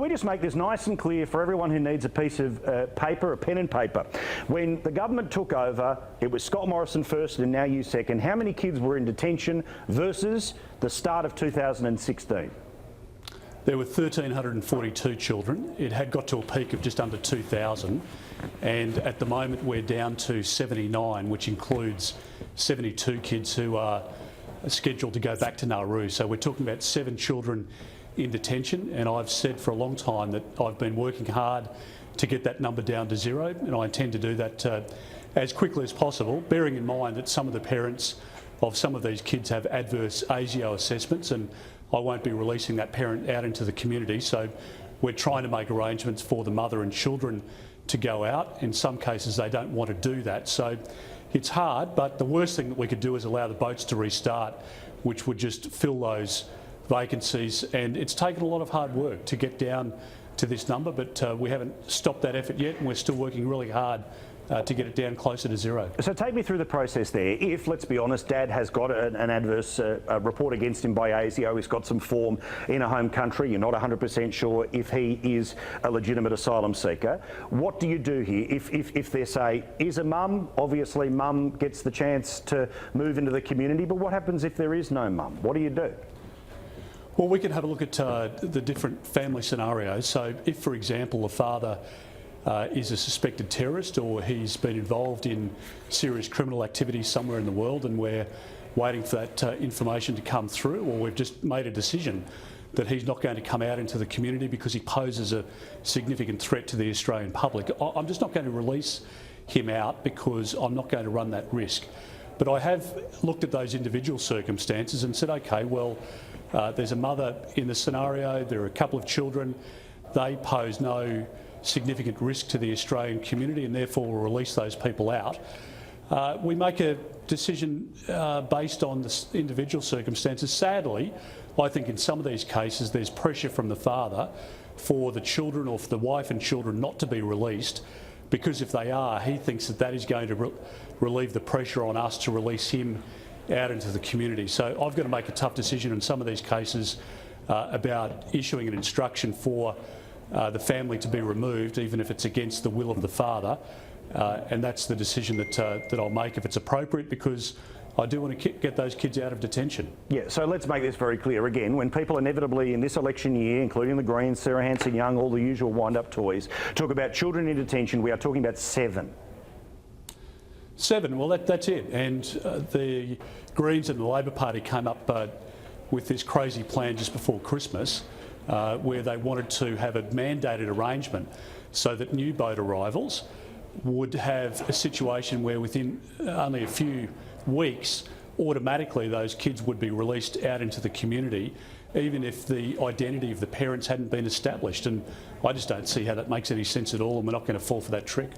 we just make this nice and clear for everyone who needs a piece of paper, a pen and paper? When the government took over, it was Scott Morrison first and now you second. How many kids were in detention versus the start of 2016? There were 1,342 children. It had got to a peak of just under 2,000, and at the moment we're down to 79, which includes 72 kids who are scheduled to go back to Nauru. So we're talking about 7 children in detention, and I've said for a long time that I've been working hard to get that number down to 0, and I intend to do that as quickly as possible, bearing in mind that some of the parents of some of these kids have adverse ASIO assessments, and I won't be releasing that parent out into the community. So we're trying to make arrangements for the mother and children to go out. In some cases they don't want to do that. So it's hard, but the worst thing that we could do is allow the boats to restart, which would just fill those vacancies. And it's taken a lot of hard work to get down to this number, but we haven't stopped that effort yet, and we're still working really hard to get it down closer to 0. So take me through the process there. If, let's be honest, Dad has got an adverse report against him by ASIO, he's got some form in a home country, you're not 100% sure if he is a legitimate asylum seeker, what do you do here? If they say, is a mum, obviously mum gets the chance to move into the community, but what happens if there is no mum? What do you do? Well, we can have a look at the different family scenarios. So if, for example, a father is a suspected terrorist, or he's been involved in serious criminal activity somewhere in the world, and we're waiting for that information to come through, or we've just made a decision that he's not going to come out into the community because he poses a significant threat to the Australian public, I'm just not going to release him out because I'm not going to run that risk. But I have looked at those individual circumstances and said, OK, well, there's a mother in the scenario, there are a couple of children, they pose no significant risk to the Australian community, and therefore we'll release those people out. We make a decision based on the individual circumstances. Sadly, I think in some of these cases there's pressure from the father for the children, or for the wife and children, not to be released, because if they are, he thinks that that is going to relieve the pressure on us to release him out into the community. So I've got to make a tough decision in some of these cases about issuing an instruction for the family to be removed, even if it's against the will of the father, and that's the decision that I'll make if it's appropriate, because I do want to get those kids out of detention. Yeah, so let's make this very clear again. When people inevitably in this election year, including the Greens, Sarah Hanson-Young, all the usual wind-up toys, talk about children in detention, we are talking about 7. 7, well that's it. And the Greens and the Labor Party came up with this crazy plan just before Christmas, where they wanted to have a mandated arrangement so that new boat arrivals would have a situation where within only a few weeks, automatically those kids would be released out into the community, even if the identity of the parents hadn't been established. And I just don't see how that makes any sense at all, and we're not going to fall for that trick.